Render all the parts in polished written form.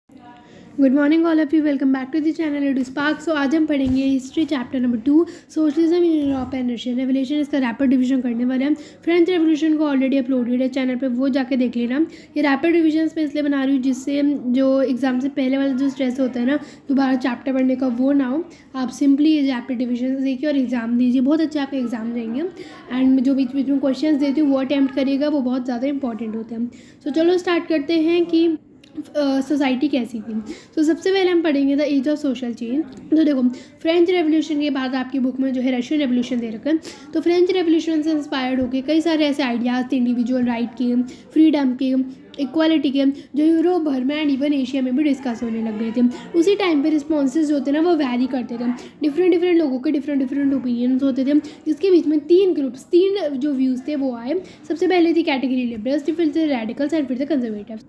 Good morning all of you, welcome back to the channel Edu Spark. So आज हम पढ़ेंगे history chapter number 2, socialism in Europe and Russian revolution. इसका rapid revision करने वाले हैं। French revolution को already uploaded है channel पे, वो जाके देख लेना। ये रैपिड रिवीजन में इसलिए बना रही हूँ जिससे जो एग्जाम से पहले वाला जो स्ट्रेस होता है ना दोबारा चैप्टर पढ़ने का, वो ना हो। आप सिंपली ये रैपिड रिवीजन देखिए और एग्जाम दीजिए, बहुत अच्छे आपके एग्जाम जाएंगे। एंड जो बीच बीच में क्वेश्चन देती हूँ वो अटैम्प्ट करिएगा, वो बहुत ज़्यादा इंपॉर्टेंट होते हैं। सो चलो स्टार्ट करते हैं कि सोसाइटी कैसी थी। तो सबसे पहले हम पढ़ेंगे the age of social change. तो देखो, फ्रेंच रेवोल्यूशन के बाद आपकी बुक में जो है रशियन रेवोल्यूशन दे रखा है। तो फ्रेंच रेवोल्यूशन से इंस्पायर्ड होकर कई सारे ऐसे आइडियाज़ थे इंडिविजुअल राइट के, फ्रीडम के, इक्वालिटी के, जो यूरोप भर में एंड इवन एशिया में भी डिस्कस होने लग गए थे। उसी टाइम पे रिस्पॉन्सेज जो थे ना वो वैरी करते थे। डिफरेंट लोगों के डिफरेंट ओपिनियंस होते थे, जिसके बीच में तीन जो व्यूज़ थे वो आए। सबसे पहले थी कैटेगरी लिबरल्स, फिर थे रेडिकल्स एंड फिर थे कंजर्वेटिव्स।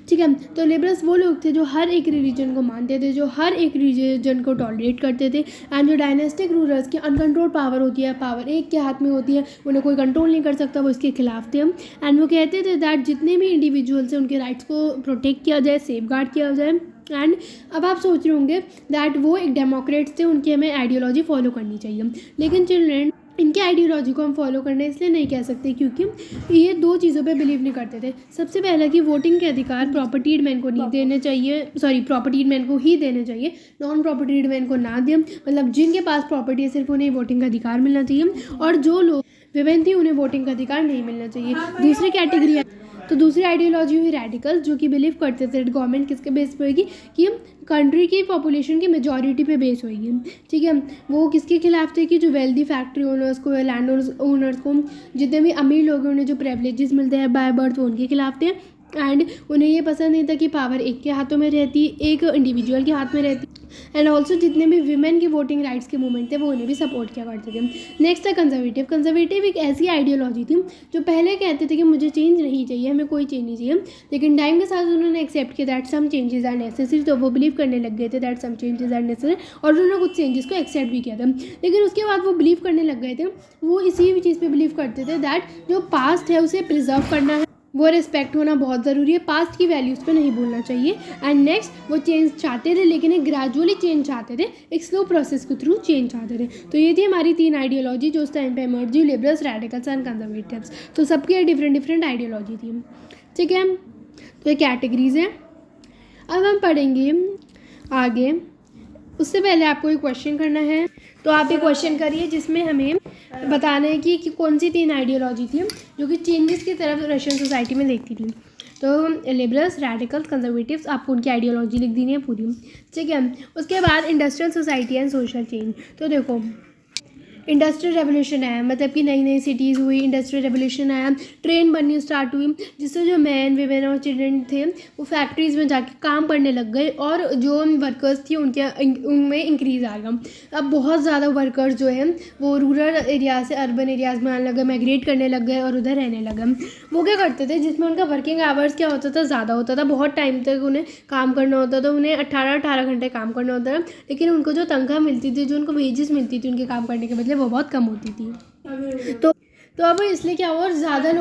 ठीक है, तो लिबरल्स वो लोग थे जो हर एक रिलीजन को मानते थे, जो हर एक रिलीजन को टॉलरेट करते थे। एंड जो डायनेस्टिक रूलर्स की अनकंट्रोल पावर होती है, पावर एक के हाथ में होती है, उन्हें कोई कंट्रोल नहीं कर सकता, वो इसके खिलाफ थे। एंड वो कहते थे दैट जितने भी इंडिविजुअल्स हैं उनके राइट्स को प्रोटेक्ट किया जाए, सेफ गार्ड किया जाए। एंड अब आप सोच रहे होंगे दैट वो एक डेमोक्रेट्स थे, उनकी हमें आइडियोलॉजी फॉलो करनी चाहिए। लेकिन चिल्ड्रेन, इनकी आइडियोलॉजी को हम फॉलो करना इसलिए नहीं कह सकते क्योंकि ये दो चीज़ों पे बिलीव नहीं करते थे। सबसे पहला कि वोटिंग के अधिकार प्रॉपर्टीड मैन को नहीं देने चाहिए, प्रॉपर्टीड मैन को ही देने चाहिए, नॉन प्रॉपर्टीड मैन को ना दें। मतलब जिनके पास प्रॉपर्टी है सिर्फ उन्हें वोटिंग का अधिकार मिलना चाहिए, और जो लोग विमेन थी उन्हें वोटिंग का अधिकार नहीं मिलना चाहिए। दूसरी कैटेगरी, तो दूसरी आइडियोलॉजी हुई रेडिकल्स, जो कि बिलीव करते थे गवर्नमेंट किसके बेस पे होगी, कि कंट्री की पॉपुलेशन की मेजॉरिटी पे बेस होगी। ठीक है, वो किसके खिलाफ थे कि जो वेल्दी फैक्ट्री ओनर्स को, लैंड ओनर्स को, जितने भी अमीर लोग हैं उन्हें जो प्रिविलेजेस मिलते हैं बाय बर्थ, वो उनके खिलाफ थे। एंड उन्हें ये पसंद नहीं था कि पावर एक के हाथों में रहती, एक इंडिविजुअल के हाथ में रहती। एंड ऑल्सो जितने भी वीमेन की वोटिंग राइट्स के मूवमेंट थे वो उन्हें भी सपोर्ट किया करते थे। नेक्स्ट है कंजर्वेटिव। कंजर्वेटिव एक ऐसी आइडियोलॉजी थी जो पहले कहते थे कि मुझे चेंज नहीं चाहिए, हमें कोई चेंज नहीं चाहिए, लेकिन टाइम के साथ उन्होंने एक्सेप्ट किया that some changes are necessary. तो वो बिलीव करने लग गए थे that some changes are necessary, और उन्होंने कुछ चेंजेस को एक्सेप्ट भी किया था। लेकिन उसके बाद वो बिलीव करने लग गए थे, वो इसी भी चीज़ पर बिलीव करते थे दैट जो पास्ट है उसे प्रिजर्व करना है, वो रिस्पेक्ट होना बहुत ज़रूरी है, पास्ट की वैल्यूज़ पे नहीं भूलना चाहिए। एंड नेक्स्ट वो चेंज चाहते थे, लेकिन एक ग्रेजुअली चेंज चाहते थे, एक स्लो प्रोसेस के थ्रू चेंज चाहते थे। तो ये थी हमारी तीन आइडियोलॉजी जो उस टाइम पे इमर्ज हुई, लिबरल्स, रेडिकल्स एंड कंजर्वेटिव्स। तो सबकी डिफरेंट आइडियोलॉजी थी। ठीक है, तो ये कैटेगरीज हैं। अब हम पढ़ेंगे आगे। उससे पहले आपको एक क्वेश्चन करना है, तो आप एक क्वेश्चन करिए जिसमें हमें बताना है कि कौन सी तीन आइडियोलॉजी थी जो कि चेंजेस की तरफ रशियन सोसाइटी में देखती थी। तो लिबरल्स, रेडिकल्स, कंजर्वेटिव्स, आपको उनकी आइडियोलॉजी लिख देनी है पूरी। ठीक है, उसके बाद industrial society and social change. तो देखो, इंडस्ट्रियल रेवोल्यूशन आया, मतलब कि नई नई सिटीज़ हुई, इंडस्ट्रियल रेवोल्यूशन आया, ट्रेन बननी स्टार्ट हुई, जिससे जो मैन वीमेन और चिल्ड्रन थे वो फैक्ट्रीज़ में जाके काम करने लग गए, और जो वर्कर्स थी उनमें इंक्रीज़ आ गया। अब बहुत ज़्यादा वर्कर्स जो है वो रूरल एरिया से अर्बन एरियाज़ में आने लगे, माइग्रेट करने लग गए और उधर रहने लगे। वो क्या करते थे, जिसमें उनका वर्किंग आवर्स क्या होता था, ज़्यादा होता था, बहुत टाइम तक उन्हें काम करना होता था, उन्हें 18 घंटे काम करना होता था, लेकिन उनको जो तनख्वाह मिलती थी, जो उनको वेजेस मिलती थी उनके काम करने के बदले, वो बहुत कम होती थी। तो अब इसलिए क्या हुआ, ज़्यादा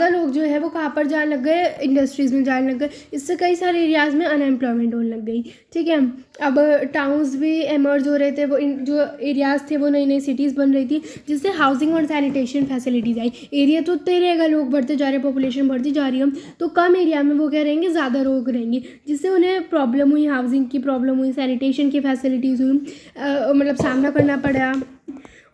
लोग जो है वो कहाँ पर जाने लग गए, इंडस्ट्रीज़ में जाने लग गए। इससे कई सारे एरियाज़ में अनएम्प्लॉयमेंट होने लग गई। ठीक है, अब टाउन्स भी एमर्ज हो रहे थे, वो जो एरियाज़ थे वो नई नई सिटीज़ बन रही थी, जिससे हाउसिंग और सैनिटेशन फैसिलिटीज़ आई। एरिया तो उतना ही रहेगा, लोग बढ़ते जा रहे हैं, पॉपुलेशन बढ़ती जा रही है, तो कम एरिया में वो क्या रहेंगे, ज़्यादा लोग रहेंगे, जिससे उन्हें प्रॉब्लम हुई, हाउसिंग की प्रॉब्लम हुई, सैनिटेशन की फैसिलिटीज़ हुई, मतलब सामना करना पड़ा।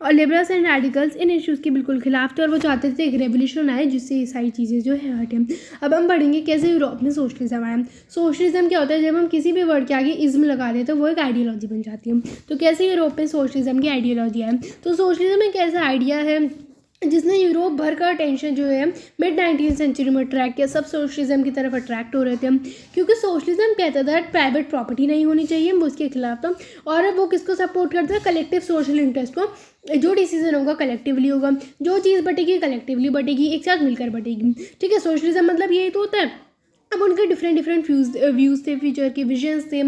और liberals and radicals in issues के बिल्कुल खिलाफ थे, और वो चाहते थे एक रेवोल्यूशन आए जिससे ये सारी चीज़ें जो है हटें। अब हम पढ़ेंगे कैसे यूरोप में सोशलिज्म आया। सोशलिज्म क्या होता है, जब हम किसी भी वर्ड के आगे इज्म लगा देते तो वो एक आइडियोलॉजी बन जाती है। तो कैसे यूरोप में सोशलिज्म की आइडियोलॉजी है, तो सोशलिज्म एक ऐसा आइडिया है जिसने यूरोप भर का अटेंशन जो है मिड 19th सेंचुरी में अट्रैक्ट किया। सब सोशलिज्म की तरफ अट्रैक्ट हो रहे थे, क्योंकि सोशलिज्म कहता था प्राइवेट प्रॉपर्टी नहीं होनी चाहिए, वो उसके खिलाफ था। और वो किसको सपोर्ट करता है, कलेक्टिव सोशल इंटरेस्ट को। जो डिसीजन होगा कलेक्टिवली होगा, जो चीज़ बटेगी कलेक्टिवली बटेगी, एक साथ मिलकर बटेगी। ठीक है, सोशलिज्म मतलब यही तो होता है। अब उनके डिफरेंट व्यूज़ थे, फ्यूचर के विजन्स थे।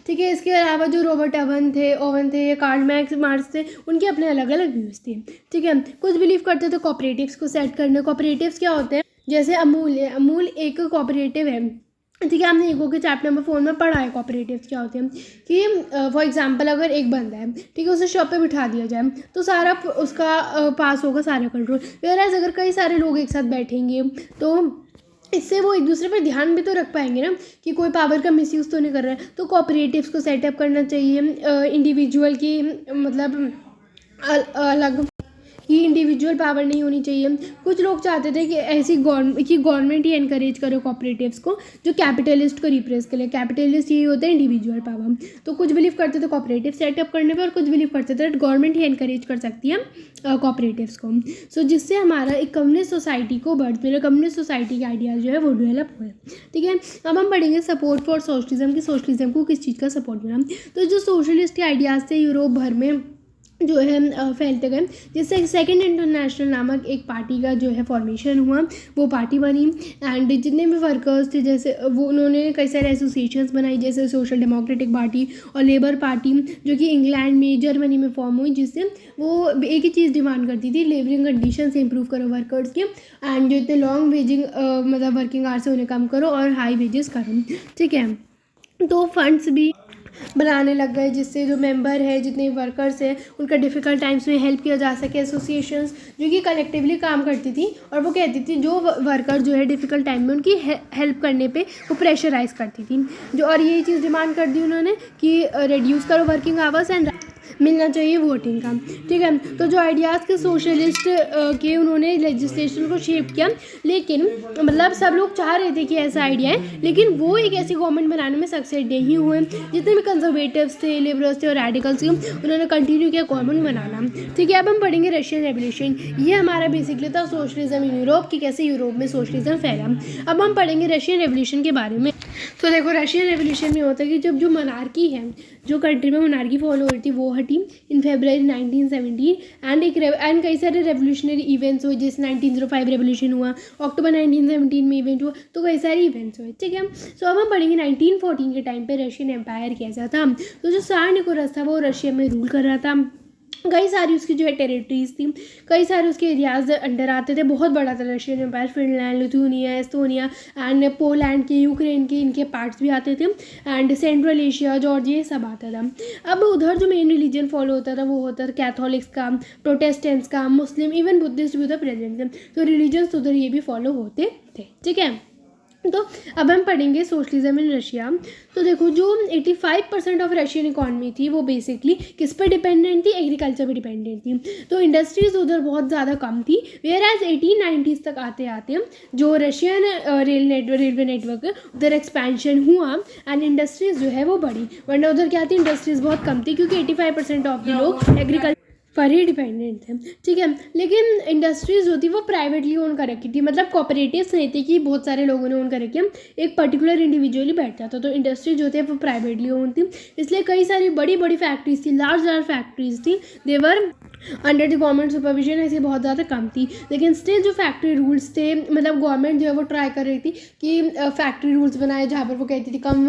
ठीक है, इसके अलावा जो रॉबर्ट ओवन थे या कार्ल मार्क्स थे, उनके अपने अलग अलग व्यूज़ थे। ठीक है, कुछ बिलीव करते थे कॉपरेटिव्स को सेट करने। कॉपरेटिव्स क्या होते हैं, जैसे अमूल एक कॉपरेटिव है, ठीक है, हमने ईगो के चैप्टर नंबर 4 में पढ़ा है कोऑपरेटिव्स क्या होते हैं कि फॉर एग्जांपल अगर एक बंदा है, ठीक है, उसे शॉप पे बिठा दिया जाए तो सारा उसका पास होगा, सारा कंट्रोल। वेयरएज अगर कई सारे लोग एक साथ बैठेंगे तो इससे वो एक दूसरे पर ध्यान भी तो रख पाएंगे ना कि कोई पावर का मिसयूज़ तो नहीं कर रहा है। तो कोऑपरेटिव्स को सेटअप करना चाहिए इंडिविजुअल की, मतलब अलग कि इंडिविजुअल पावर नहीं होनी चाहिए। कुछ लोग चाहते थे कि ऐसी गवर्नमेंट ही एनकरेज करे कोऑपरेटिव्स को जो कैपिटलिस्ट को रिप्रेस करे। कैपिटलिस्ट ये होता है इंडिविजुअल पावर। तो कुछ बिलीव करते थे कोऑपरेटिव सेटअप करने पर और कुछ बिलीव करते थे गवर्नमेंट ही एनकरेज कर सकती है कोऑपरेटिव्स को। सो जिससे हमारा एक कम्युनिस्ट सोसाइटी को बर्थ मिले, कम्युनिस्ट सोसाइटी के आइडियाज़ जो है वो डेवलप हुए। ठीक है, अब हम पढ़ेंगे सपोर्ट फॉर सोशलिज्म की सोशलिज्म को किस चीज़ का सपोर्ट मिला। तो जो सोशलिस्ट के आइडियाज़ थे यूरोप भर में जो है फैलते गए, जिससे सेकंड इंटरनेशनल नामक एक पार्टी का जो है फॉर्मेशन हुआ, वो पार्टी बनी। एंड जितने भी वर्कर्स थे जैसे वो उन्होंने कई सारे एसोसिएशंस बनाई, जैसे सोशल डेमोक्रेटिक पार्टी और लेबर पार्टी जो कि इंग्लैंड में जर्मनी में फॉर्म हुई, जिससे वो एक ही चीज़ डिमांड करती थी, लेबरिंग कंडीशन से इंप्रूव करो वर्कर्स के, एंड जो इतने लॉन्ग वेजिंग मतलब वर्किंग आवर्स से उन्हें कम करो और हाई वेजेस करो। ठीक है, तो फंड्स भी बनाने लग गए जिससे जो मेंबर है, जितने वर्कर्स हैं, उनका डिफ़िकल्ट टाइम्स में हेल्प किया जा सके। एसोसिएशंस जो कि कलेक्टिवली काम करती थी और वो कहती थी जो वर्कर जो है डिफ़िकल्ट टाइम में उनकी हेल्प करने पे वो प्रेशराइज करती थी जो, और यही चीज़ डिमांड कर दी उन्होंने कि रिड्यूस करो वर्किंग आवर्स एंड मिलना चाहिए वोटिंग का। ठीक है, तो जो आइडियाज़ के सोशलिस्ट के उन्होंने लेजिस्लेशन को शेप किया, लेकिन मतलब सब लोग चाह रहे थे कि ऐसा आइडिया है, लेकिन वो एक ऐसी गवर्नमेंट बनाने में सक्सेस नहीं हुए। जितने भी कंजर्वेटिव्स थे, लिबरल्स थे और रेडिकल्स थे, उन्होंने कंटिन्यू किया गवर्नमेंट बनाना। ठीक है, अब हम पढ़ेंगे रशियन रेवोल्यूशन। ये हमारा बेसिकली था सोशलिज्म इन यूरोप की, कैसे यूरोप में सोशलिज्म फैला। अब हम पढ़ेंगे रशियन रेवोल्यूशन के बारे में। तो देखो, रशियन रेवोल्यूशन में होता है कि जब जो मोनार्की है, जो कंट्री में मोनार्की फॉलो हो रही थी, वो हटी इन फरवरी 1917 एंड कई सारे रेवोल्यूशनरी इवेंट्स हुए, जैसे 1905 रेवोल्यूशन हुआ, अक्टूबर 1917 में इवेंट हुआ, तो कई सारे इवेंट्स हुए। ठीक है, सो अब हम पढ़ेंगे 1914 के टाइम पे रशियन एम्पायर कैसा था। तो जो त्सार निकोलस था वो रशिया में रूल कर रहा था। कई सारी उसकी जो है टेरिटरीज थी, कई सारे उसके एरियाज अंडर आते थे, बहुत बड़ा था Russian empire. Finland, Lithuania, Estonia and Poland के, यूक्रेन के, इनके पार्ट्स भी आते थे, एंड सेंट्रल एशिया, जॉर्जिया, सब आता था। अब उधर जो मेन रिलीजन फॉलो होता था वो होता था कैथोलिक्स का, प्रोटेस्टेंट्स का, मुस्लिम, इवन बुद्धिस्ट भी उधर प्रेजेंट थे। तो रिलीजन्स उधर ये भी फॉलो होते थे। ठीक है, तो अब हम पढ़ेंगे सोशलिज्म इन रशिया। तो देखो, जो 85% ऑफ रशियन इकॉनमी थी वो बेसिकली किस पे डिपेंडेंट थी, एग्रीकल्चर पे डिपेंडेंट थी। तो इंडस्ट्रीज उधर बहुत ज़्यादा कम थी। वेयर एज 1890s तक आते आते जो रशियन रेलवे नेटवर्क उधर एक्सपेंशन हुआ एंड इंडस्ट्रीज जो है वो बढ़ी, वरना उधर क्या थी, इंडस्ट्रीज बहुत कम थी, क्योंकि 85% ऑफ द लोग एग्रीकल्चर पर ही डिपेंडेंट थे। ठीक है, लेकिन इंडस्ट्रीज जो थी वो प्राइवेटली ओन कर रखी थी, मतलब कोऑपरेटिव्स नहीं थे कि बहुत सारे लोगों ने ओन कर रखी है, एक पर्टिकुलर इंडिविजुअली बैठता था। तो इंडस्ट्रीज जो थे वो प्राइवेटली ओन थी, इसलिए कई सारी बड़ी बड़ी फैक्ट्रीज थी, लार्ज फैक्ट्रीज थी, देवर अंडर द गवर्नमेंट सुपरविजन, ऐसी बहुत ज़्यादा कम थी। लेकिन स्टिल जो फैक्ट्री रूल्स थे, मतलब गवर्नमेंट जो है वो ट्राई कर रही थी कि फैक्ट्री रूल्स बनाए जहाँ पर वो कहती थी कम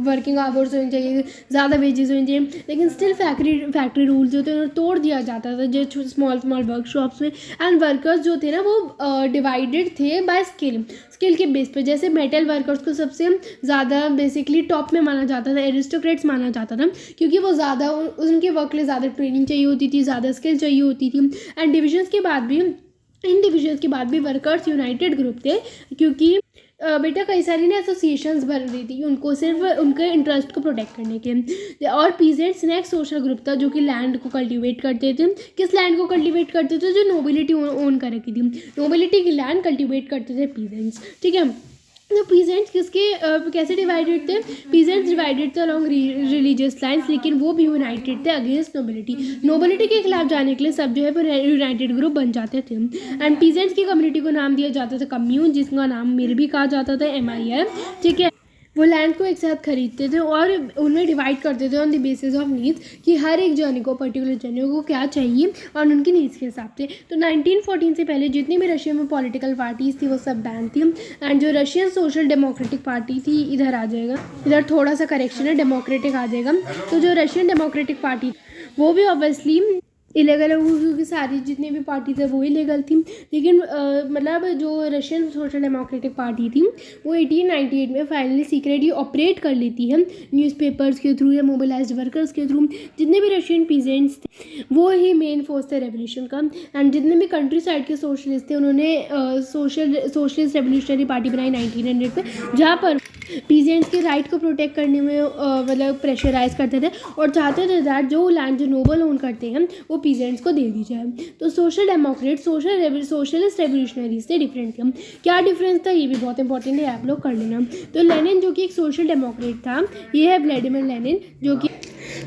वर्किंग आवर्स होनी चाहिए, ज़्यादा वेजेस होनी चाहिए, लेकिन स्टिल फैक्ट्री रूल्स जो थे उन्हें तोड़ दिया जाता था जो स्मॉल वर्कशॉप्स में। एंड वर्कर्स जो थे ना वो डिवाइडेड थे बाय स्किल के बेस पे। जैसे मेटल वर्कर्स को सबसे ज़्यादा बेसिकली टॉप में माना जाता था, एरिस्टोक्रेट्स माना जाता था, क्योंकि वो ज़्यादा उनके वर्क के लिए ज़्यादा ट्रेनिंग चाहिए होती थी, ज़्यादा स्किल चाहिए होती थी। एंड डिविजन्स के बाद भी वर्कर्स यूनाइटेड ग्रुप थे, क्योंकि बेटा कई सारी ना एसोसिएशंस बन रही थी उनको सिर्फ उनके इंटरेस्ट को प्रोटेक्ट करने के। और पीजेंट्स नेक्स्ट सोशल ग्रुप था जो कि लैंड को कल्टीवेट करते थे। किस लैंड को कल्टीवेट करते थे, जो नोबिलिटी ओन कर रखी थी, नोबिलिटी की लैंड कल्टीवेट करते थे पीजेंट्स। ठीक है, तो पीजेंट्स कैसे डिवाइडेड थे, पीजेंट्स डिवाइडेड थे अलॉन्ग रिलीजियस लाइन्स, लेकिन वो भी यूनाइटेड थे अगेंस्ट नोबिलिटी के खिलाफ जाने के लिए सब जो है वो यूनाइटेड ग्रुप बन जाते थे। एंड पीजेंट्स की कम्युनिटी को नाम दिया जाता था कम्यून, जिसका नाम मेरे भी कहा जाता था MIR। ठीक है, वो लैंड को एक साथ खरीदते थे और उन्हें डिवाइड करते थे on the basis of needs, कि हर एक जर्नी को, पर्टिकुलर जर्नी को क्या चाहिए और उनकी नीड्स के हिसाब से। तो 1914 से पहले जितनी भी रशिया में पॉलिटिकल पार्टीज थी वो सब बैन थी। एंड जो रशियन सोशल डेमोक्रेटिक पार्टी थी, इधर आ जाएगा, इधर थोड़ा सा करेक्शन है, डेमोक्रेटिक आ जाएगा। तो जो रशियन डेमोक्रेटिक पार्टी वो भी ऑब्वियसली इलीगल है क्योंकि सारी जितनी भी पार्टी थे वो इलीगल थी। लेकिन मतलब जो रशियन सोशल डेमोक्रेटिक पार्टी थी वो 1898 में फाइनली सीक्रेटली ऑपरेट कर लेती है न्यूज़पेपर्स के थ्रू या मोबिलाइज्ड वर्कर्स के थ्रू। जितने भी रशियन पीजेंट्स थे वो ही मेन फोर्स थे रेवोल्यूशन का। एंड जितने भी कंट्री साइड के सोशलिस्ट थे उन्होंने सोशलिस्ट रेवोल्यूशनरी पार्टी बनाई 1900 में, जहाँ पर पीजेंट्स के राइट को प्रोटेक्ट करने में मतलब प्रेशराइज करते थे और चाहते थे दैट जो लैंड जो नोबल ओन करते हैं वो पीजेंट्स को दे दी जाए। तो सोशल डेमोक्रेट सोशलिस्ट रेवोल्यूशनरी से डिफरेंट थे। क्या डिफरेंस था ये भी बहुत इंपॉर्टेंट है, आप लोग कर लेना। तो लेनिन जो कि एक सोशल डेमोक्रेट था, ये है व्लादिमीर लेनिन जो कि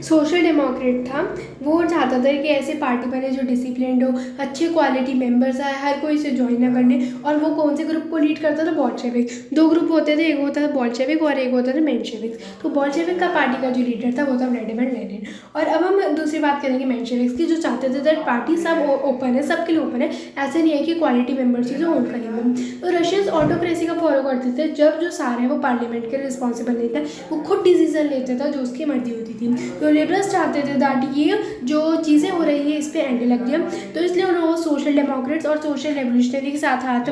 सोशल डेमोक्रेट था। वो चाहता था कि ऐसे पार्टी बने जो डिसिप्लिन्ड हो, अच्छे क्वालिटी मेंबर्स आए, हर कोई इसे ज्वाइन ना करने। और वो कौन से ग्रुप को लीड करता था? बोल्शेविक। दो ग्रुप होते थे, एक होता था बोल्शेविक और एक होता था मेंशेविक। तो बोल्शेविक का पार्टी का जो लीडर था वो था व्लादिमीर लेनिन। और अब हम दूसरी बात करेंगे मेंशेविक्स की, जो चाहते थे दैट पार्टी सब ओपन है, सबके लिए ओपन है, ऐसे नहीं है कि क्वालिटी मेंबर्स ही जो ओन करेंगे। तो रशियंस ऑटोक्रेसी का फॉलो करते थे, जब जो सारे हैं वो पार्लियामेंट के रिस्पॉन्सिबल नहीं थे, वो खुद डिसीजन लेते था जो उसकी मर्जी होती थी। तो लिबरल्स चाहते थे दैट ये जो चीज़ें हो रही है इस पर एंड लग जाए। तो इसलिए उन्होंने सोशल डेमोक्रेट्स और सोशल रेवोल्यूशनरी के साथ हाथ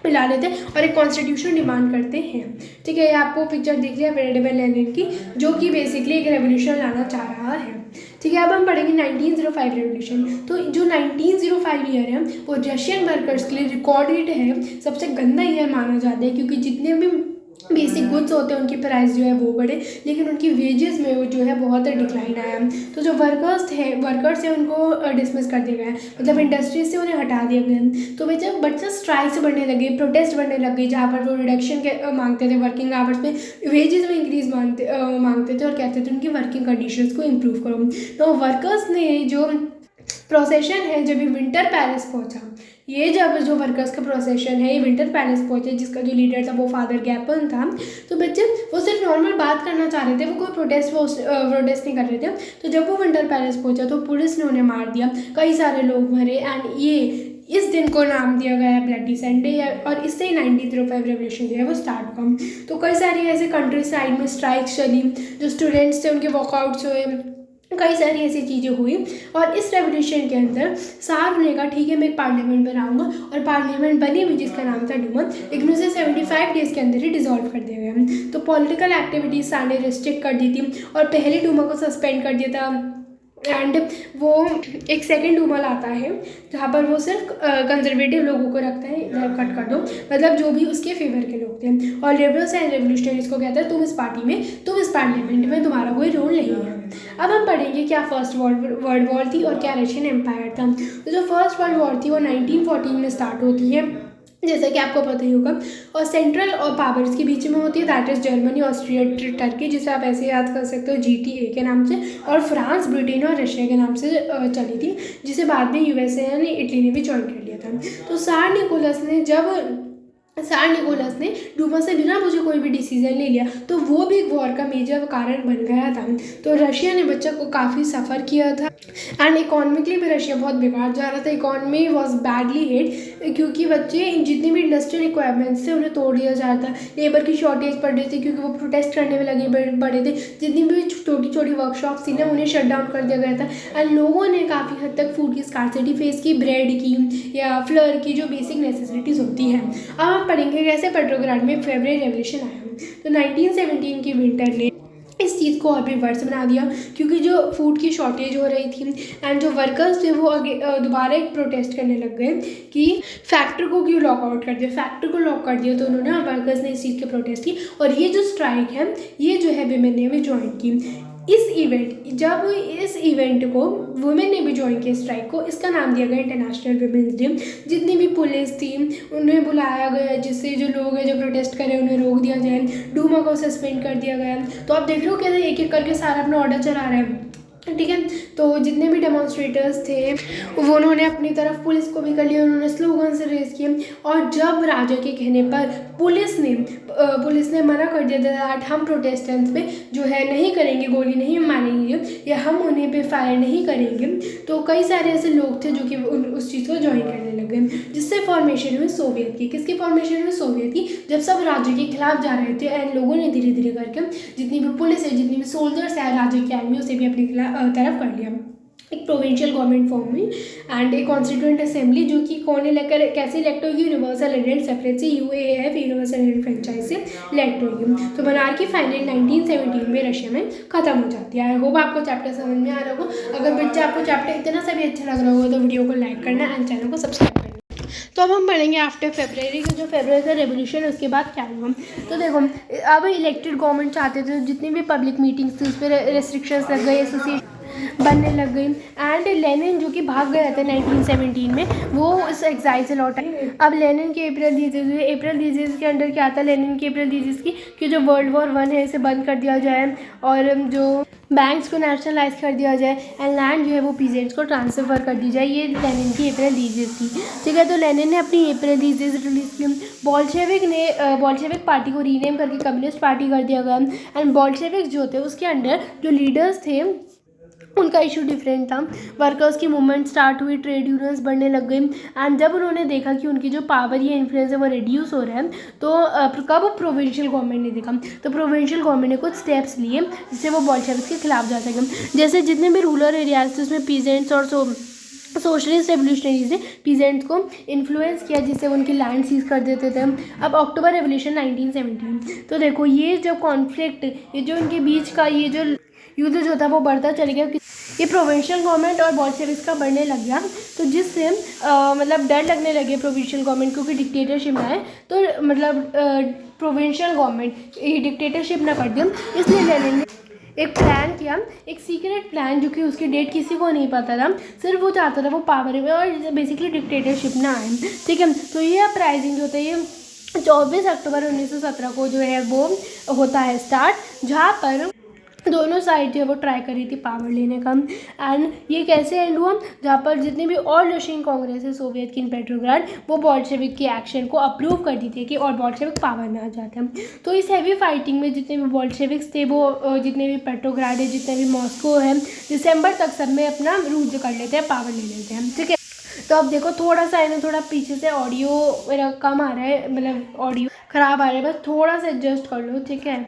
मिला लेते और एक कॉन्स्टिट्यूशन डिमांड करते हैं। ठीक है, ये आपको पिक्चर दिख रही है व्लादिमीर लेनिन की, जो कि बेसिकली एक रेवोल्यूशन लाना चाह रहा है। ठीक है, अब हम पढ़ेंगे 1905 रेवोल्यूशन। तो जो 1905 ईयर है वो रशियन वर्कर्स के लिए रिकॉर्डेड है, सबसे गंदा ईयर माना जाता है, क्योंकि जितने भी बेसिक गुड्स होते हैं उनकी प्राइस जो है वो बढ़े, लेकिन उनकी वेजेस में वो जो है बहुत डिक्लाइन आया। तो जो वर्कर्स हैं उनको डिसमिस कर दिया गया, मतलब इंडस्ट्रीज से उन्हें हटा दिया गया। तो बच्चे स्ट्राइक्स बढ़ने लगे, प्रोटेस्ट बढ़ने लगे, जहाँ पर वो रिडक्शन के मांगते थे वर्किंग आवर्स में, वेजेस में इंक्रीज मांगते थे और कहते थे उनकी वर्किंग कंडीशंस को इम्प्रूव करो। तो वर्कर्स ने जो प्रोसेशन है जब ये विंटर पैलेस पहुंचा, ये जब जो वर्कर्स का प्रोसेशन है ये विंटर पैलेस पहुंचे, जिसका जो लीडर था वो फादर गैपन था। तो बच्चे वो सिर्फ नॉर्मल बात करना चाह रहे थे, वो कोई प्रोटेस्ट नहीं कर रहे थे। तो जब वो विंटर पैलेस पहुंचा तो पुलिस ने उन्हें मार दिया, कई सारे लोग मरे। एंड ये इस दिन को नाम दिया गया है ब्लडी संडे, और इससे ही 1905 रेवोल्यूशन जो है वो स्टार्ट हुआ। तो कई सारी ऐसे कंट्री साइड में स्ट्राइक्स चली, जो स्टूडेंट्स थे उनके वॉकआउट्स हुए, कई सारी ऐसी चीज़ें हुई। और इस रेवोल्यूशन के अंदर सार ने कहा ठीक है मैं एक पार्लियामेंट बनाऊंगा, और पार्लियामेंट बनी हुई जिसका नाम था डूमा, लेकिन उसे 75 डेज़ के अंदर ही डिसॉल्व कर दिया गया। तो पॉलिटिकल एक्टिविटीज सार ने रिस्ट्रिक्ट कर दी थी और पहले डूमा को सस्पेंड कर दिया था। एंड वो एक सेकेंड डूमा लाता है जहाँ पर वो सिर्फ कंजर्वेटिव लोगों को रखता है, इधर कट कर दो, मतलब जो भी उसके फेवर के लोग थे। और लिबरल्स एंड रेवोल्यूशनरीज को कहता है तुम इस पार्टी में, तुम इस पार्लियामेंट में, तुम्हारा कोई रोल नहीं है। अब हम पढ़ेंगे क्या फर्स्ट वर्ल्ड वॉर थी और क्या रशियन एम्पायर था। तो जो फर्स्ट वर्ल्ड वॉर थी वो 1914 में स्टार्ट होती है, जैसा कि आपको पता ही होगा, और सेंट्रल और पावर्स के बीच में होती है, that is Germany, Austria, Turkey, जिसे आप ऐसे याद कर सकते हो GTA के नाम से, और फ्रांस, ब्रिटेन और रशिया के नाम से चली थी, जिसे बाद में USA ने, इटली ने भी ज्वाइन कर लिया था। तो सार निकोलस ने डूमा से बिना मुझे कोई भी डिसीजन ले लिया, तो वो भी वॉर का मेजर कारण बन गया था। तो रशिया ने बच्चा को काफ़ी सफ़र किया था एंड इकोनॉमिकली भी रशिया बहुत बिगाड़ जा रहा था। इकोनॉमी वॉज बैडली हिट, क्योंकि बच्चे जितनी भी इंडस्ट्रियल रिक्वायरमेंट्स थे उन्हें तोड़ दिया जा रहा था, लेबर की शॉर्टेज पड़ रही थी क्योंकि वो प्रोटेस्ट करने में लगे पड़े थे, जितनी भी छोटी छोटी वर्कशॉप्स थी ना उन्हें शट डाउन कर दिया गया था। एंड लोगों ने काफ़ी हद तक फूड की स्कार्सिटी फेस की, ब्रेड की या फ्लर की, जो बेसिक नेसेसिटीज़ होती हैं। अब हम पढ़ेंगे कैसे पेट्रोग्राड में फेब्रुअरी रेवोल्यूशन आया। तो 1917 की विंटर ने इस चीज़ को और भी वर्स बना दिया, क्योंकि जो फूड की शॉर्टेज हो रही थी एंड जो वर्कर्स थे वो दोबारा एक प्रोटेस्ट करने लग गए कि फैक्ट्री को क्यों लॉकआउट कर दिया, फैक्ट्री को लॉक कर दिया। तो उन्होंने और वर्कर्स ने इस चीज़ की प्रोटेस्ट की, और ये जो स्ट्राइक है ये जो है विमेन ने भी ज्वाइन की। जब इस इवेंट को वुमेन ने भी ज्वाइन किया स्ट्राइक को, इसका नाम दिया गया इंटरनेशनल वुमेन्स डे। जितनी भी पुलिस थी उन्हें बुलाया गया, जिससे जो लोग हैं जो प्रोटेस्ट करें उन्हें रोक दिया जाए, डूमा को सस्पेंड कर दिया गया। तो आप देख लो कैसे एक एक करके सारा अपना ऑर्डर चला रहे हैं, ठीक है। तो जितने भी डेमोन्स्ट्रेटर्स थे वो उन्होंने अपनी तरफ पुलिस को भी कर लिया, उन्होंने स्लोगन से रेस किए। और जब राजा के कहने पर पुलिस ने मना कर दिया था कि हम प्रोटेस्टेंट्स पे जो है नहीं करेंगे, गोली नहीं मारेंगे या हम उन्हें पे फायर नहीं करेंगे, तो कई सारे ऐसे लोग थे जो कि उस चीज़ को ज्वाइन करने लगे, जिससे फॉर्मेशन हुई सोवियत की। किसकी फॉर्मेशन हुई? सोवियत की। जब सब राज्य के खिलाफ जा रहे थे एंड लोगों ने धीरे धीरे करके जितनी भी पुलिस है, जितनी भी सोल्जर्स है राज्य की आर्मी, उसे भी अपनी तरफ कर लिया। एक प्रोविंशियल गवर्नमेंट फॉर्म हुई एंड एक कॉन्स्टिट्यूएंट असेंबली जो कि कौन इलेक्ट कैसे इलेक्ट होगी, यूनिवर्सल एडेड सेपरेट से यूएएफ यूनिवर्सल एडेड फ्रेंचाइज से इलेक्ट होगी। तो मोनार्की फाइनली 1917 में रशिया में खत्म हो जाती है। आई होप आपको चैप्टर समझ में आ रहा होगा। अगर बच्चे आपको चैप्टर इतना सा भी अच्छा लग रहा होगा तो वीडियो को लाइक करना एंड चैनल को सब्सक्राइब करना। तो अब हम पढ़ेंगे आफ्टर फेब्रवरी का, जो फेब्रवरी का रेवोल्यूशन है उसके बाद क्या हुआ। तो देखो अब इलेक्टेड गवर्नमेंट चाहते थे, जितनी भी पब्लिक मीटिंग्स थी उस पर रेस्ट्रिक्शंस लग गई, एसोसिएशन बनने लग गई एंड लेनिन जो कि भाग गए थे 1917 में, वो इस एग्जाइल से लौटा। अब लेनिन के एप्रल डिजीज़ के अंडर क्या आता है, लेनिन के एप्रल डिजीज़ की कि जो World War I है इसे बंद कर दिया जाए और जो बैंक्स को नेशनलाइज कर दिया जाए एंड लैंड जो है वो पीजेंट्स को ट्रांसफ़र कर दी जाए। ये लेनिन की एप्रल डिजीज़ थी, ठीक है। तो लेनिन ने अपनी एप्रल डिजीज़ रिलीज की। बॉल्शेविक पार्टी को रीनेम करके कम्युनिस्ट पार्टी कर दिया गया एंड बॉल्शेविक जो थे उसके अंडर जो लीडर्स थे उनका इशू डिफरेंट था। वर्कर्स की मूवमेंट स्टार्ट हुई, ट्रेड यूनियंस बढ़ने लग गई एंड जब उन्होंने देखा कि उनकी जो पावर या इन्फ्लुएंस है वो रिड्यूस हो रहा है तो कब प्रोविंशियल गवर्नमेंट ने देखा, तो प्रोविंशियल गवर्नमेंट ने कुछ स्टेप्स लिए जिससे वो बॉल्शेविक्स के खिलाफ जा सके। जैसे जितने भी रूरल एरियाज थे उसमें पीजेंट्स और सोशलिस्ट रेवोल्यूशनरीज ने पीजेंट्स को इन्फ्लुएंस किया जिससे उनकी लैंड सीज कर देते थे। अब अक्टूबर रेवोल्यूशन 1917, तो देखो ये जो कॉन्फ्लिक्ट, ये जो इनके बीच का ये जो युद्ध जो था वो बढ़ता चल गया। ये प्रोविंशियल गवर्नमेंट और बॉल्शेविक्स का बढ़ने लग गया, तो जिससे मतलब डर लगने लगे प्रोविंशियल गवर्नमेंट, क्योंकि डिक्टेटरशिप ना है तो मतलब प्रोविंशियल गवर्नमेंट ये डिक्टेटरशिप ना कर दिया। इसलिए लेनिन ने एक प्लान किया, एक सीक्रेट प्लान जो कि उसकी डेट किसी को नहीं पता था, सिर्फ वो चाहता था वो पावर में और बेसिकली डिक्टेटरशिप ना आए, ठीक है। तो ये अपराइजिंग जो होता है ये 24 अक्टूबर 1917 को जो है वो होता है स्टार्ट, जहाँ पर दोनों साइड जो है वो ट्राई कर रही थी पावर लेने का। एंड ये कैसे एंड हुआ, जहाँ पर जितने भी और रशियन कांग्रेस है सोवियत की इन पेट्रोग्राड, वो बॉल्शेविक के एक्शन को अप्रूव कर दी थी कि और बॉल्शेविक पावर में आ जाते हैं। तो इस हैवी फाइटिंग में जितने भी बॉल्शेविक्स थे वो जितने भी पेट्रोग्राड है, जितने भी मॉस्को है, दिसंबर तक सब में अपना रूज कर लेते हैं, पावर ले लेते हैं, ठीक है। तो अब देखो थोड़ा सा है ना, थोड़ा पीछे से ऑडियो मेरा कम आ रहा है, मतलब ऑडियो ख़राब आ रहा है, बस थोड़ा सा एडजस्ट कर लो, ठीक है।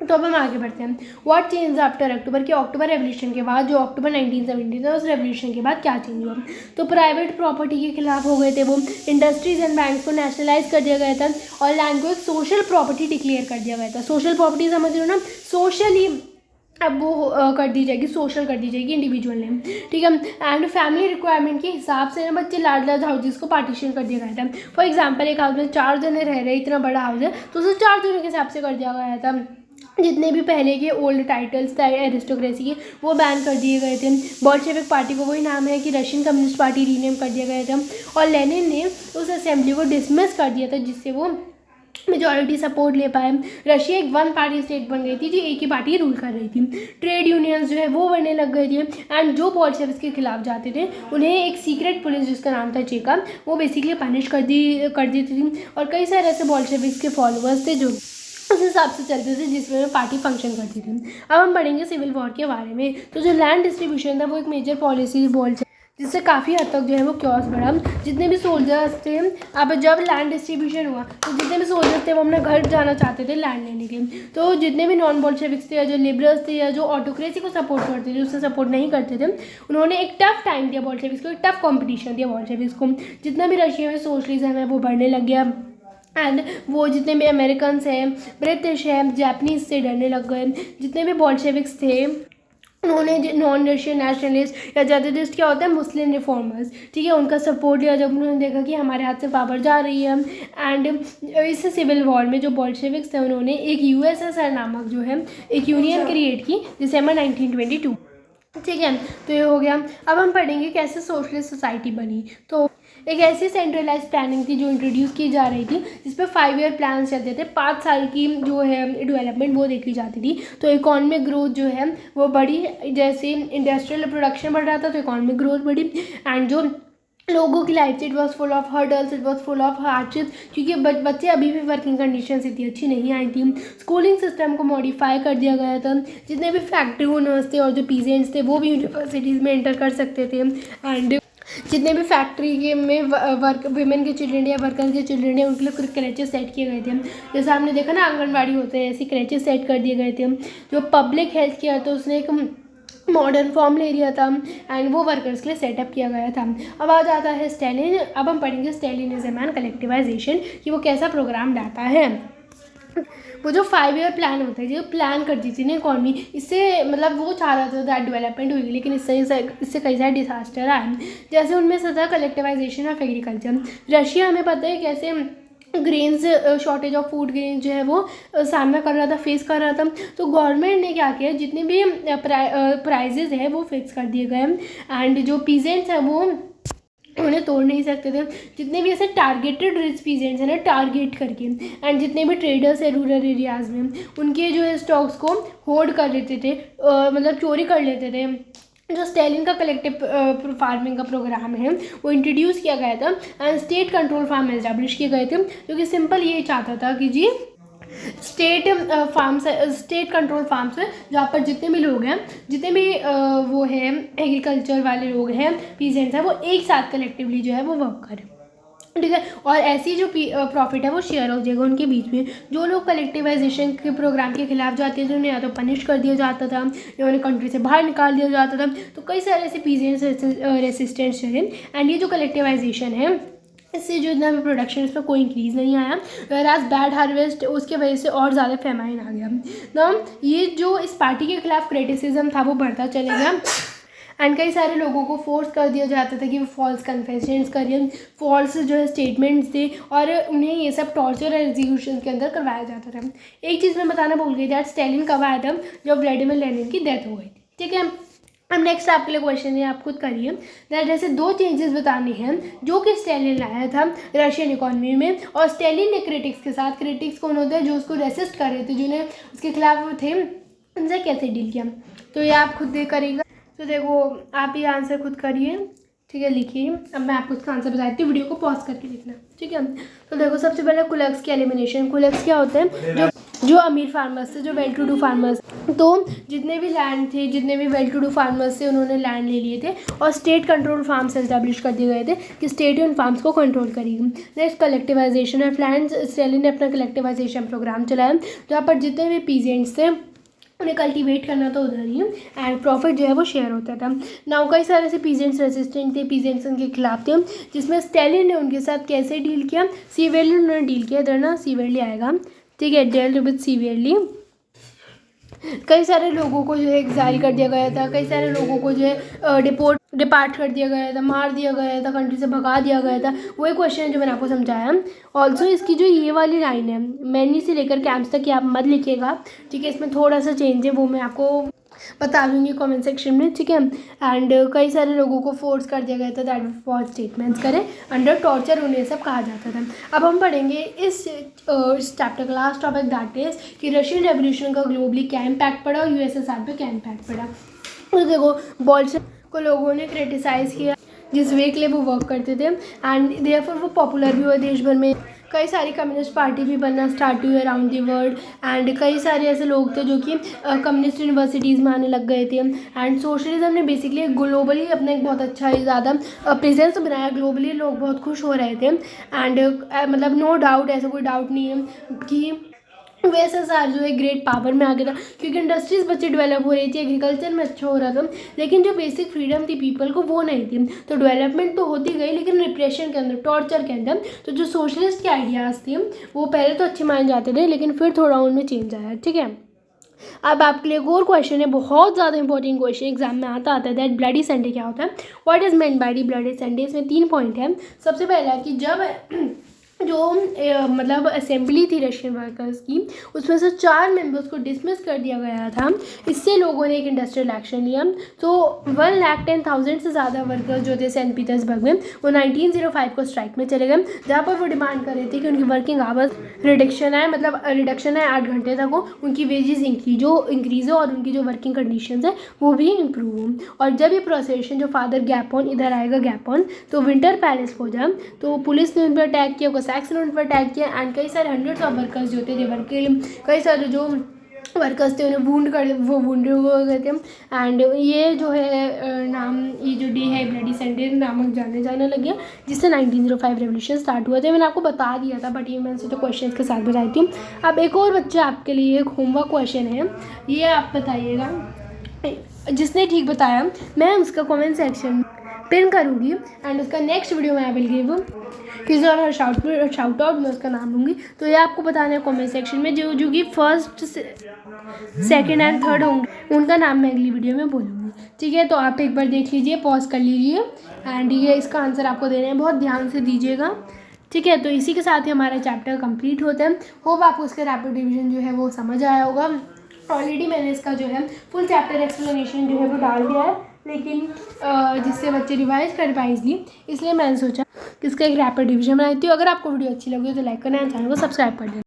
तो अब हम आगे बढ़ते हैं। व्हाट चेंज आफ्टर अक्टूबर, के अक्टूबर रेवोल्यूशन के बाद जो अक्टूबर 1917 था उस रेवोल्यूशन के बाद क्या चेंज हुआ, तो प्राइवेट प्रॉपर्टी के खिलाफ हो गए थे वो, इंडस्ट्रीज एंड बैंक्स को नेशनलाइज कर दिया गया था और लैंड को एक सोशल प्रॉपर्टी डिक्लेयर कर दिया गया था। सोशल प्रॉपर्टी समझ रहे हो ना, सोशली अब वो कर दी जाएगी, सोशल कर दी जाएगी इंडिविजुअल नेम, ठीक है। एंड फैमिली रिक्वायरमेंट के हिसाब से ना बच्चे लार्ज लार्ज हाउसेस को पार्टीशन कर दिया गया था। फॉर एग्जांपल एक हाउस में 4 जने रह रहे, इतना बड़ा हाउस है तो उसे 4 जनों के हिसाब से कर दिया गया था। जितने भी पहले के ओल्ड टाइटल्स थे एरिस्टोक्रेसी के वो बैन कर दिए गए थे। बॉल्शेविक पार्टी को वही नाम है कि रशियन कम्युनिस्ट पार्टी रीनेम कर दिया गया था और लेनिन ने उस असेंबली को डिसमिस कर दिया था जिससे वो मेजॉरिटी सपोर्ट ले पाए। रशिया एक वन पार्टी स्टेट बन गई थी जो एक ही पार्टी रूल कर रही थी। ट्रेड यूनियंस जो है वो बनने लग गए थे एंड जो बॉल्शेविक्स के खिलाफ जाते थे उन्हें एक सीक्रेट पुलिस जिसका नाम था चेका, वो बेसिकली पनिश कर देती थी। और कई सारे ऐसे बॉल्शेविक्स के फॉलोअर्स थे जो उस हिसाब से चलते थे जिसमें पार्टी फंक्शन करती थी। अब हम पढ़ेंगे सिविल वॉर के बारे में। तो जो लैंड डिस्ट्रीब्यूशन था वो एक मेजर पॉलिसी बॉल जिससे काफ़ी हद तक जो है वो क्योस बढ़ा। जितने भी सोल्जर्स थे, अब जब लैंड डिस्ट्रीब्यूशन हुआ तो जितने भी सोल्जर्स थे वो अपने घर जाना चाहते थे लैंड लेने के। तो जितने भी नॉन बॉल्शेविक्स थे या जो लिबरल्स थे या जो ऑटोक्रेसी को सपोर्ट करते थे उससे सपोर्ट नहीं करते थे, उन्होंने एक टफ टाइम दिया बॉल्शेविक्स को, एक टफ कॉम्पिटिशन दिया बॉल्शेविक्स को। जितना भी रशिया में सोशलिज्म है वो बढ़ने लग गया एंड वो जितने भी अमेरिकन्स हैं, ब्रिटिश हैं, जापानीज से डरने लग गए। जितने भी बॉल्शेविक्स थे उन्होंने नॉन रशियन नेशनलिस्ट या ज़्यादातर क्या होता है मुस्लिम रिफॉर्मर्स, ठीक है, उनका सपोर्ट लिया जब उन्होंने देखा कि हमारे हाथ से पावर जा रही है। एंड इस सिविल वॉर में जो बॉल्शेविक्स थे उन्होंने एक यूएसएसआर नामक जो है एक यूनियन क्रिएट की दिसंबर 1922, ठीक है। तो ये हो गया। अब हम पढ़ेंगे कैसे सोशलिस्ट सोसाइटी बनी। तो एक ऐसी सेंट्रलाइज प्लानिंग थी जो इंट्रोड्यूस की जा रही थी जिस पर 5 ईयर प्लान चलते थे, 5 साल की जो है डेवलपमेंट वो देखी जाती थी। तो इकोनॉमिक ग्रोथ जो है वो बढ़ी, जैसे इंडस्ट्रियल प्रोडक्शन बढ़ रहा था तो इकोनॉमिक ग्रोथ बढ़ी एंड जो लोगों की life it was full of hurdles, it was full of hardship, क्योंकि बच्चे अभी भी वर्किंग कंडीशन इतनी अच्छी नहीं आई थी। स्कूलिंग सिस्टम को मॉडिफाई कर दिया गया था। जितने भी फैक्ट्री ओनर्स थे और जो पीजेंट्स थे वो भी यूनिवर्सिटीज़ में एंटर कर सकते थे एंड जितने भी फैक्ट्री के में वर्क वीमेन के चिल्ड्रेन या वर्कर के चिल्ड्रेन है उनके लिए क्रेचेस सेट किए गए थे। जैसे आपने देखा ना आंगनबाड़ी होते हैं, ऐसे क्रेचेस सेट कर दिए गए थे। जो पब्लिक हेल्थ केयर तो उसने एक मॉडर्न फॉर्म ले लिया था एंड वो वर्कर्स के लिए सेटअप किया गया था। अब आ जाता है स्टैलिन। अब हम पढ़ेंगे स्टैलिनिज्म एंड कलेक्टिवाइजेशन कि वो कैसा प्रोग्राम लाता है। वो जो 5 ईयर प्लान होता है, जो प्लान करती थी ना इकॉनमी, इससे मतलब वो चाह रहा था दैट डेवलपमेंट हुई, लेकिन इससे कई सारे डिजास्टर आए। जैसे उनमें से था कलेक्टिवाइजेशन ऑफ एग्रीकल्चर। रशिया हमें पता है कैसे grains shortage of food grain जो है वो सामना कर रहा था, फेस कर रहा था। तो गवर्नमेंट ने क्या किया, जितने भी प्राइजेज है वो फिक्स कर दिए गए एंड जो पीजेंट्स हैं वो उन्हें तोड़ नहीं सकते थे। जितने भी ऐसे टारगेटेड रिच पीजेंट्स हैं ना, टारगेट करके, एंड जितने भी ट्रेडर्स हैं रूरल एरियाज़ में, उनके जो है स्टॉक्स को होल्ड कर लेते थे, मतलब चोरी कर लेते थे। जो स्टैलिन का कलेक्टिव फार्मिंग का प्रोग्राम है वो इंट्रोड्यूस किया गया था and state control farm establish किए गए थे, जो कि सिंपल ये चाहता था कि जी state farms, state control farms है जहाँ पर जितने भी लोग हैं, जितने भी वो है एग्रीकल्चर वाले लोग हैं, पीजेंट्स हैं, वो एक साथ कलेक्टिवली जो है वो वर्क करें, ठीक है। और ऐसी जो प्रॉफिट है वो शेयर हो जाएगा उनके बीच में। जो लोग कलेक्टिवाइजेशन के प्रोग्राम के खिलाफ जाते थे उन्हें या तो पनिश कर दिया जाता था या उन्हें कंट्री से बाहर निकाल दिया जाता था। तो कई सारे ऐसे पीजेंट्स रेसिस्टेंस हैं एंड ये जो कलेक्टिवाइजेशन है इससे जो इतना भी प्रोडक्शन है, इसमें कोई इंक्रीज़ नहीं आया। एज बैड हार्वेस्ट उसके वजह से और ज़्यादा फेमाइन आ गया ना। ये जो इस पार्टी के खिलाफ क्रिटिसिज्म था वो बढ़ता चलेगा एंड कई सारे लोगों को फोर्स कर दिया जाता था कि वो फॉल्स कन्फेशंस करिए, फॉल्स जो है स्टेटमेंट्स थे, और उन्हें ये सब टॉर्चर और एग्जीक्यूशन के अंदर करवाया जाता था। एक चीज़ मैं बताना भूल गई, दैट स्टैलिन कब आया था, जब व्लादिमीर लेनिन की डेथ हो गई थी, ठीक है। अब नेक्स्ट आपके लिए क्वेश्चन है, आप खुद करिए। दैट जैसे 2 चेंजेस बताने हैं जो कि स्टैलिन लाया था रशियन इकोनॉमी में, और स्टैलिन ने क्रिटिक्स के साथ, क्रिटिक्स कौन होते हैं, जो उसको रेसिस्ट कर रहे थे, जिन्हें उसके खिलाफ थे, उनसे कैसे डील किया, तो ये आप खुद करिएगा। तो देखो आप ये आंसर खुद करिए, ठीक है, लिखिए। अब मैं आपको इसका आंसर बताती हूँ, वीडियो को पॉज करके लिखना, ठीक है। तो देखो सबसे पहले कुलक्स की एलिमिनेशन। कुलक्स क्या होते हैं, जो अमीर फार्मर्स थे, जो वेल टू डू फार्मर्स, तो जितने भी लैंड थे, जितने भी वेल टू डू फार्मर्स थे, उन्होंने लैंड ले लिए थे और स्टेट कंट्रोल फार्म्स एस्टैब्लिश कर दिए गए थे कि स्टेट उन फार्म्स को कंट्रोल करेगी। Next collectivisation of lands. Stalin ने अपना कलेक्टिवाइजेशन प्रोग्राम चलाया जहाँ पर जितने भी पीजेंट्स थे उन्हें कल्टीवेट करना तो उधर ही एंड प्रॉफिट जो है वो शेयर होता था। नाउ कई सारे ऐसे पीजेंट्स रेसिस्टेंट थे, पीजेंट्स उनके खिलाफ थे, जिसमें स्टैलिन ने उनके साथ कैसे डील किया, सीवियरली उन्होंने डील किया। इधर ना सीवियरली आएगा, ठीक है, डेल्ड विद सीवियरली। कई सारे लोगों को जो है एग्जाइल कर दिया गया था, कई सारे लोगों को जो है डिपार्ट कर दिया गया था, मार दिया गया था, कंट्री से भगा दिया गया था। वही क्वेश्चन है जो मैंने आपको समझाया। ऑल्सो इसकी जो ये वाली लाइन है, मैनी से लेकर कैंप्स तक, कि आप मत लिखिएगा, ठीक है, इसमें थोड़ा सा चेंज है, वो मैं आपको बता दूंगी कमेंट सेक्शन में, ठीक है। एंड कई सारे लोगों को फोर्स कर दिया गया था दैट फॉल्स स्टेटमेंट्स करें, अंडर टॉर्चर उन्हें सब कहा जाता था। अब हम पढ़ेंगे इस चैप्टर का लास्ट टॉपिक, दैट इज कि रशियन रेवोल्यूशन का ग्लोबली क्या इम्पैक्ट पड़ा और यूएसएसआर पे क्या इम्पैक्ट पड़ा। तो देखो बोल्शेविक को लोगों ने क्रिटिसाइज़ किया जिस वे के लिए वो वर्क करते थे एंड देयरफॉर वो पॉपुलर भी हुए देश भर में। कई सारी कम्युनिस्ट पार्टी भी बनना स्टार्ट हुई अराउंड द वर्ल्ड एंड कई सारे ऐसे लोग थे जो कि कम्युनिस्ट यूनिवर्सिटीज़ में आने लग गए थे एंड सोशलिज्म ने बेसिकली ग्लोबली अपना एक बहुत अच्छा ही ज़्यादा प्रेजेंस बनाया। ग्लोबली लोग बहुत खुश हो रहे थे एंड मतलब नो डाउट, ऐसा कोई डाउट नहीं है कि यूएसएसआर जो है ग्रेट पावर में आ गया था, क्योंकि इंडस्ट्रीज बच्चे डेवलप हो रही थी, एग्रीकल्चर में अच्छा हो रहा था, लेकिन जो बेसिक फ्रीडम थी पीपल को वो नहीं थी। तो डेवलपमेंट तो होती गई लेकिन रिप्रेशन के अंदर, टॉर्चर के अंदर। तो जो सोशलिस्ट के आइडियाज़ थे वो पहले तो अच्छे माने जाते थे लेकिन फिर थोड़ा उनमें चेंज आया, ठीक है। अब आपके लिए एक और क्वेश्चन है, बहुत ज़्यादा इंपॉर्टेंट क्वेश्चन, एग्जाम में आता है दैट ब्लडी संडे क्या होता है, what is meant by the bloody Sunday. इसमें 3 पॉइंट है। सबसे पहला कि जब जो मतलब असेंबली थी रशियन वर्कर्स की, उसमें से 4 मेंबर्स को डिसमिस कर दिया गया था। इससे लोगों ने एक इंडस्ट्रियल एक्शन लिया। तो 1,10,000 से ज़्यादा वर्कर्स जो थे सेंट पीटर्सबर्ग में, वो 1905 को स्ट्राइक में चले गए, जहाँ पर वो डिमांड कर रहे थे कि उनकी वर्किंग आवर्स रिडक्शन है, मतलब रिडक्शन है 8 घंटे तक हो, उनकी वेजेस इंक्रीज हो और उनकी जो वर्किंग कंडीशन है वो भी इम्प्रूव हो। और जब ये प्रोसेशन जो फादर गैपोन, इधर आएगा गैपोन, तो विंटर पैलेस पहुंचा, तो पुलिस ने उन पर अटैक किया, सैक्स ने उन पर अटैक किया एंड कई सारे हंड्रेड्स ऑफ वर्कर्स जो थे कई सारे जो वर्कर्स थे उन्हें वुंडेड हो गए थे। एंड ये जो है नाम, ये जो डे है ब्लडी संडे नामक जाने लग गया, जिससे 1905 रेवोल्यूशन स्टार्ट हुआ था। मैंने आपको बता दिया था बट ये मैंने सोचा क्वेश्चन के साथ बताई थी। अब एक और बच्चे आपके लिए एक होमवर्क क्वेश्चन है, ये आप बताइएगा जिसने ठीक बताया मैं उसका कमेंट सेक्शन पिन करूँगी एंड उसका नेक्स्ट वीडियो में आई विल गिव किसी और शाउट आउट मैं उसका नाम लूँगी। तो ये आपको बताना है कमेंट सेक्शन में, जो कि फर्स्ट सेकंड एंड थर्ड होंगे उनका नाम मैं अगली वीडियो में बोलूँगी। ठीक है, तो आप एक बार देख लीजिए, पॉज कर लीजिए एंड ये इसका आंसर आपको देना है, बहुत ध्यान से दीजिएगा। ठीक है, तो इसी के साथ ही हमारा चैप्टर कंप्लीट होता है। होप आपको उसका रैपिड डिवीजन जो है वो समझ आया होगा। ऑलरेडी मैंने इसका जो है फुल चैप्टर एक्सप्लेनेशन जो है वो डाल दिया है, लेकिन जिससे बच्चे रिवाइज कर पाए इसलिए, इसलिए मैंने सोचा कि इसका एक रैपिड डिवीजन बनाती हूँ। अगर आपको वीडियो अच्छी लगी तो लाइक करना, चैनल को सब्सक्राइब कर देना।